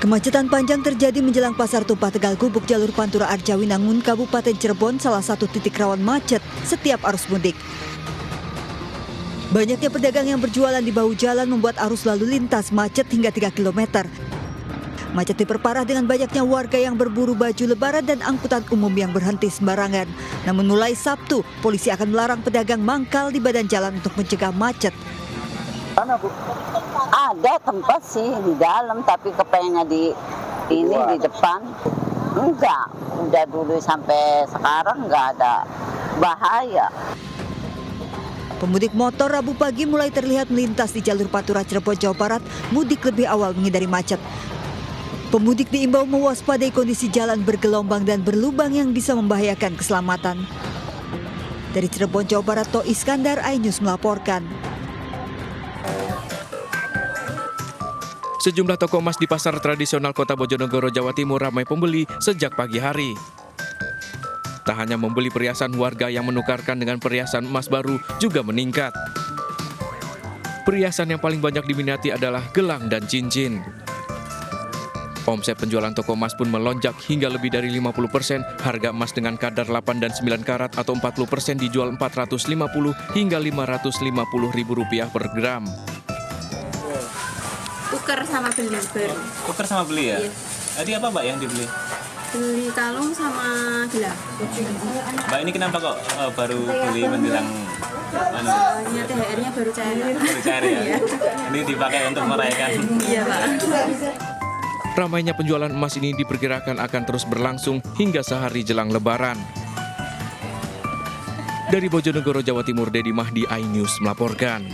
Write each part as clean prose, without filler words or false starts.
Kemacetan panjang terjadi menjelang Pasar Tumpah Tegal Gubuk jalur Pantura Arjawinangun, Kabupaten Cirebon, salah satu titik rawan macet setiap arus mudik. Banyaknya pedagang yang berjualan di bahu jalan membuat arus lalu lintas macet hingga 3 km. Macet diperparah dengan banyaknya warga yang berburu baju lebaran dan angkutan umum yang berhenti sembarangan. Namun mulai Sabtu, polisi akan melarang pedagang mangkal di badan jalan untuk mencegah macet. Mana, Bu? Ada tempat sih di dalam, tapi kepengen di depan. Enggak, udah dulu sampai sekarang enggak ada bahaya. Pemudik motor Rabu pagi mulai terlihat melintas di jalur Pantura Cirebon, Jawa Barat, mudik lebih awal menghindari macet. Pemudik diimbau mewaspadai kondisi jalan bergelombang dan berlubang yang bisa membahayakan keselamatan. Dari Cirebon, Jawa Barat, To Iskandar, iNews melaporkan. Sejumlah toko emas di pasar tradisional Kota Bojonegoro, Jawa Timur ramai pembeli sejak pagi hari. Tak hanya membeli perhiasan, warga yang menukarkan dengan perhiasan emas baru juga meningkat. Perhiasan yang paling banyak diminati adalah gelang dan cincin. Omset penjualan toko emas pun melonjak hingga lebih dari 50%. Harga emas dengan kadar 8 dan 9 karat atau 40% dijual Rp450 hingga Rp550.000 per gram. Tuker sama beli baru. Tuker sama beli ya? Iya. Tadi apa Mbak yang dibeli? Beli kalung sama gelang. Mbak ini kenapa kok baru beli menjelang Soalnya THR-nya baru cair. baru cari ya? Ini dipakai untuk merayakan. Iya, Pak. Ramainya penjualan emas ini diperkirakan akan terus berlangsung hingga sehari jelang Lebaran. Dari Bojonegoro, Jawa Timur, Dedi Mahdi, iNews melaporkan.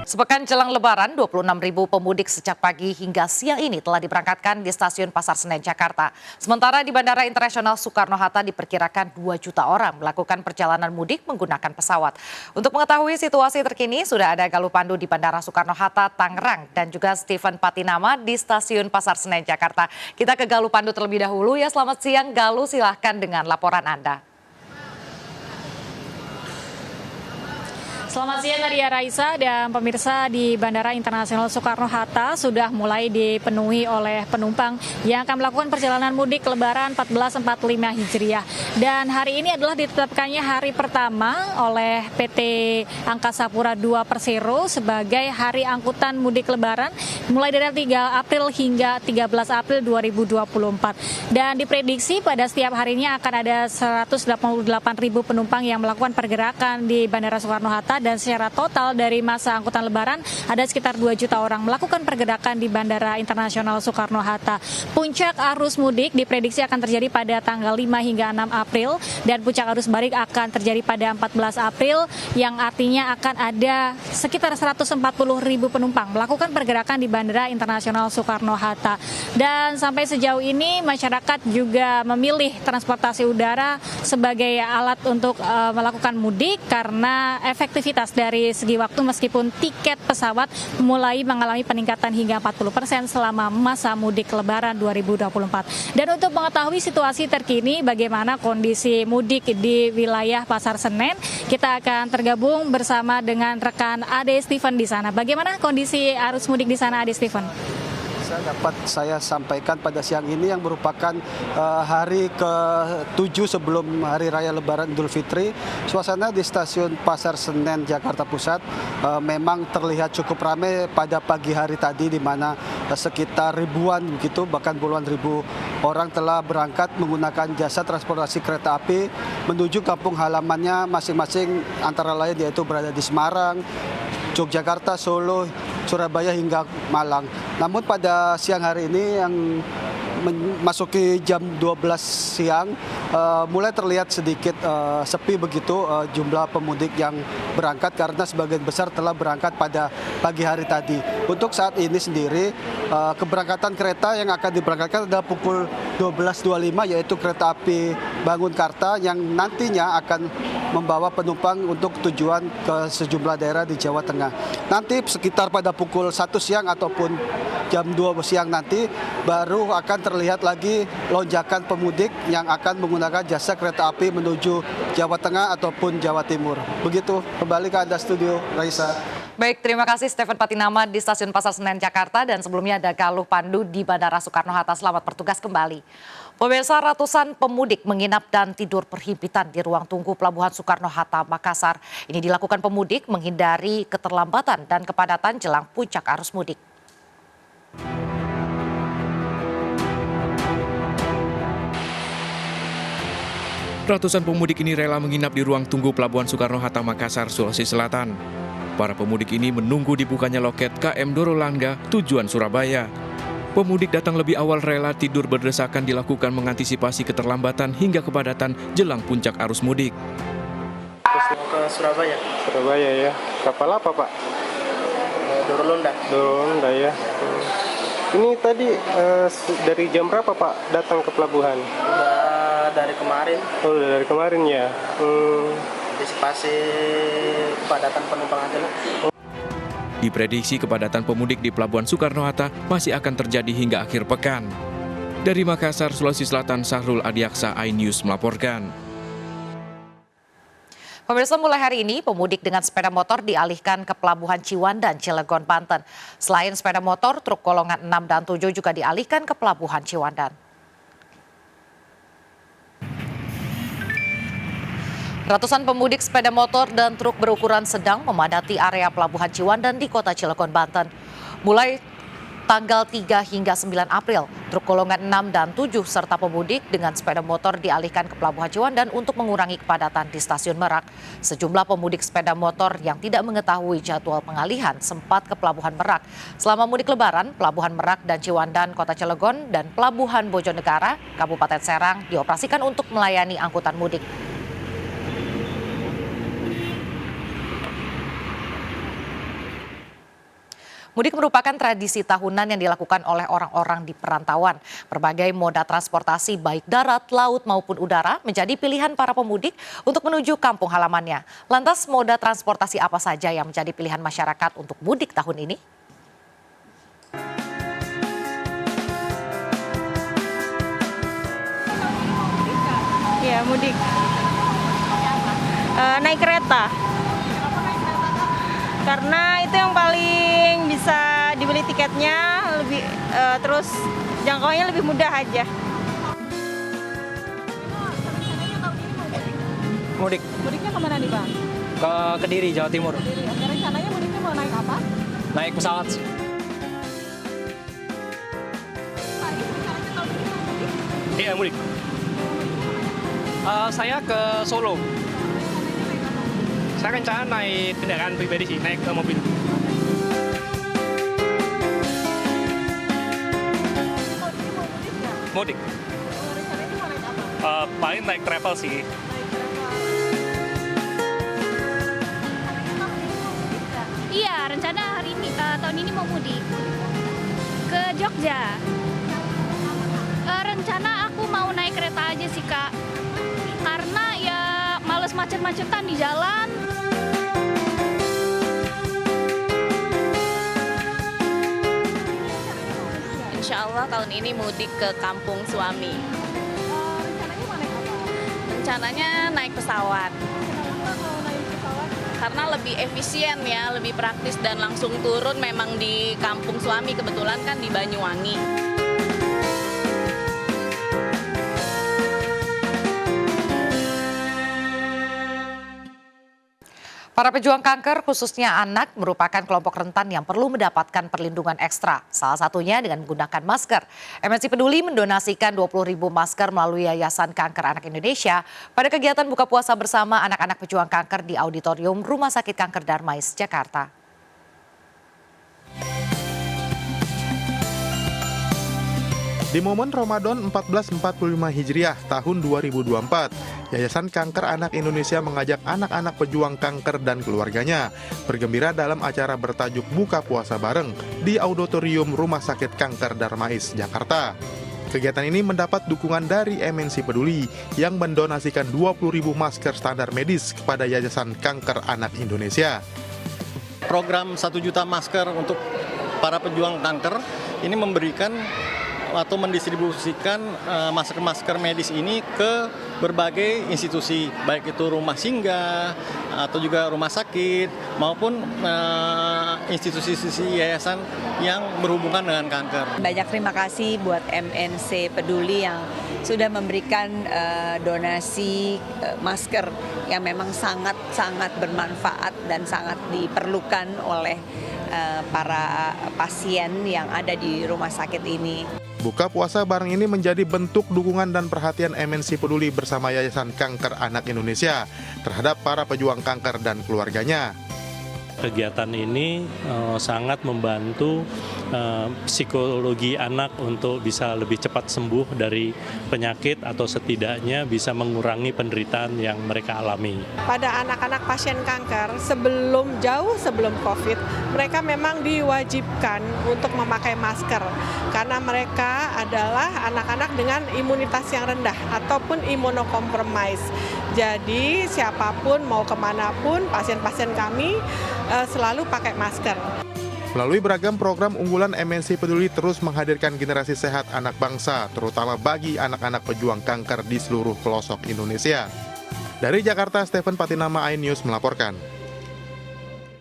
Sepekan jelang Lebaran, 26.000 pemudik sejak pagi hingga siang ini telah diberangkatkan di Stasiun Pasar Senen, Jakarta. Sementara di Bandara Internasional Soekarno-Hatta diperkirakan 2 juta orang melakukan perjalanan mudik menggunakan pesawat. Untuk mengetahui situasi terkini, sudah ada Galuh Pandu di Bandara Soekarno-Hatta, Tangerang, dan juga Stephen Patinama di Stasiun Pasar Senen, Jakarta. Kita ke Galuh Pandu terlebih dahulu ya. Selamat siang Galuh, silahkan dengan laporan Anda. Selamat siang Nadia Raisa dan pemirsa. Di Bandara Internasional Soekarno-Hatta sudah mulai dipenuhi oleh penumpang yang akan melakukan perjalanan mudik Lebaran 1445 Hijriah. Dan hari ini adalah ditetapkannya hari pertama oleh PT Angkasa Pura II Persero sebagai hari angkutan mudik Lebaran mulai dari 3 April hingga 13 April 2024. Dan diprediksi pada setiap harinya akan ada 188.000 penumpang yang melakukan pergerakan di Bandara Soekarno-Hatta. Dan secara total dari masa angkutan Lebaran ada sekitar 2 juta orang melakukan pergerakan di Bandara Internasional Soekarno-Hatta. Puncak arus mudik diprediksi akan terjadi pada tanggal 5 hingga 6 April dan puncak arus balik akan terjadi pada 14 April yang artinya akan ada sekitar 140.000 penumpang melakukan pergerakan di Bandara Internasional Soekarno-Hatta. Dan sampai sejauh ini masyarakat juga memilih transportasi udara sebagai alat untuk melakukan mudik karena efektivitas dari segi waktu meskipun tiket pesawat mulai mengalami peningkatan hingga 40% selama masa mudik Lebaran 2024. Dan untuk mengetahui situasi terkini bagaimana kondisi mudik di wilayah Pasar Senen, kita akan tergabung bersama dengan rekan Ade Stephen di sana. Bagaimana kondisi arus mudik di sana, Ade Stephen? Dapat saya sampaikan pada siang ini yang merupakan hari ke-7 sebelum Hari Raya Lebaran Idul Fitri. Suasana di Stasiun Pasar Senen, Jakarta Pusat memang terlihat cukup ramai pada pagi hari tadi, di mana sekitar ribuan begitu, bahkan puluhan ribu orang telah berangkat menggunakan jasa transportasi kereta api menuju kampung halamannya masing-masing, antara lain yaitu berada di Semarang, Yogyakarta, Solo, Surabaya hingga Malang. Namun pada siang hari ini yang memasuki jam 12 siang mulai terlihat sedikit sepi begitu jumlah pemudik yang berangkat karena sebagian besar telah berangkat pada pagi hari tadi. Untuk saat ini sendiri keberangkatan kereta yang akan diberangkatkan adalah pukul 12.25 yaitu kereta api Bangunkarta yang nantinya akan membawa penumpang untuk tujuan ke sejumlah daerah di Jawa Tengah. Nanti sekitar pada pukul 1 siang ataupun jam 2 siang nanti baru akan terlihat lagi lonjakan pemudik yang akan menggunakan jasa kereta api menuju Jawa Tengah ataupun Jawa Timur. Begitu, kembali ke Anda studio, Raisa. Baik, terima kasih Stephen Patinama di Stasiun Pasar Senen, Jakarta. Dan sebelumnya ada Galuh Pandu di Bandara Soekarno-Hatta. Selamat bertugas kembali. Pemirsa, ratusan pemudik menginap dan tidur berhimpitan di ruang tunggu Pelabuhan Soekarno-Hatta, Makassar. Ini dilakukan pemudik menghindari keterlambatan dan kepadatan jelang puncak arus mudik. Ratusan pemudik ini rela menginap di ruang tunggu Pelabuhan Soekarno-Hatta, Makassar, Sulawesi Selatan. Para pemudik ini menunggu dibukanya loket KM Dorolangga tujuan Surabaya. Pemudik datang lebih awal rela tidur berdesakan dilakukan mengantisipasi keterlambatan hingga kepadatan jelang puncak arus mudik. Ke Surabaya. Surabaya ya. Kapal apa Pak? Dorolonda. Dorolonda ya. Ini tadi dari jam berapa Pak datang ke pelabuhan? Udah dari kemarin. Oh, udah dari kemarin ya. Antisipasi kepadatan penumpang aja lah. Diprediksi kepadatan pemudik di Pelabuhan Soekarno-Hatta masih akan terjadi hingga akhir pekan. Dari Makassar, Sulawesi Selatan, Sahrul Adiaksa, iNews melaporkan. Pemirsa, mulai hari ini pemudik dengan sepeda motor dialihkan ke Pelabuhan Ciwandan, Cilegon, Banten. Selain sepeda motor, truk golongan 6 dan 7 juga dialihkan ke Pelabuhan Ciwandan. Ratusan pemudik sepeda motor dan truk berukuran sedang memadati area Pelabuhan Ciwandan di Kota Cilegon, Banten. Mulai tanggal 3 hingga 9 April, truk golongan 6 dan 7 serta pemudik dengan sepeda motor dialihkan ke Pelabuhan Ciwandan untuk mengurangi kepadatan di Stasiun Merak. Sejumlah pemudik sepeda motor yang tidak mengetahui jadwal pengalihan sempat ke Pelabuhan Merak. Selama mudik Lebaran, Pelabuhan Merak dan Ciwandan, Kota Cilegon, dan Pelabuhan Bojonegara, Kabupaten Serang dioperasikan untuk melayani angkutan mudik. Mudik merupakan tradisi tahunan yang dilakukan oleh orang-orang di perantauan. Berbagai moda transportasi baik darat, laut maupun udara menjadi pilihan para pemudik untuk menuju kampung halamannya. Lantas moda transportasi apa saja yang menjadi pilihan masyarakat untuk mudik tahun ini? Ya, mudik. Naik kereta. Karena itu yang paling bisa dibeli tiketnya lebih terus jangkauannya lebih mudah aja. Mudik. Mudiknya kemana nih Bang? Ke Kediri, Jawa Timur. Rencananya mudiknya mau naik apa? Naik pesawat. Iya, mudik. Saya ke Solo. Saya rencana naik kendaraan pribadi sih, naik ke mobil. Mudik. Paling naik travel sih. Iya, rencana hari ini tahun ini mau mudik ke Jogja. Rencana aku mau naik kereta aja sih Kak, karena ya males macet-macetan di jalan. Insya Allah tahun ini mudik ke kampung suami. Rencananya naik pesawat. Karena lebih efisien ya, lebih praktis dan langsung turun memang di kampung suami, kebetulan kan di Banyuwangi. Para pejuang kanker, khususnya anak, merupakan kelompok rentan yang perlu mendapatkan perlindungan ekstra. Salah satunya dengan menggunakan masker. MNC Peduli mendonasikan 20.000 masker melalui Yayasan Kanker Anak Indonesia pada kegiatan buka puasa bersama anak-anak pejuang kanker di Auditorium Rumah Sakit Kanker Darmais, Jakarta. Di momen Ramadan 1445 Hijriah tahun 2024, Yayasan Kanker Anak Indonesia mengajak anak-anak pejuang kanker dan keluarganya bergembira dalam acara bertajuk Buka Puasa Bareng di Auditorium Rumah Sakit Kanker Darmais, Jakarta. Kegiatan ini mendapat dukungan dari MNC Peduli yang mendonasikan 20.000 masker standar medis kepada Yayasan Kanker Anak Indonesia. Program 1 juta masker untuk para pejuang kanker ini memberikan atau mendistribusikan masker-masker medis ini ke berbagai institusi, baik itu rumah singgah atau juga rumah sakit maupun institusi-institusi yayasan yang berhubungan dengan kanker. Banyak terima kasih buat MNC Peduli yang sudah memberikan donasi masker yang memang sangat bermanfaat dan sangat diperlukan oleh para pasien yang ada di rumah sakit ini. Buka puasa bareng ini menjadi bentuk dukungan dan perhatian MNC Peduli bersama Yayasan Kanker Anak Indonesia terhadap para pejuang kanker dan keluarganya. Kegiatan ini sangat membantu psikologi anak untuk bisa lebih cepat sembuh dari penyakit atau setidaknya bisa mengurangi penderitaan yang mereka alami. Pada anak-anak pasien kanker jauh sebelum COVID, mereka memang diwajibkan untuk memakai masker karena mereka adalah anak-anak dengan imunitas yang rendah ataupun imunokompromis. Jadi siapapun mau kemanapun pasien-pasien kami selalu pakai masker. Melalui beragam program unggulan, MNC Peduli terus menghadirkan generasi sehat anak bangsa, terutama bagi anak-anak pejuang kanker di seluruh pelosok Indonesia. Dari Jakarta, Stephen Patinama, iNews melaporkan.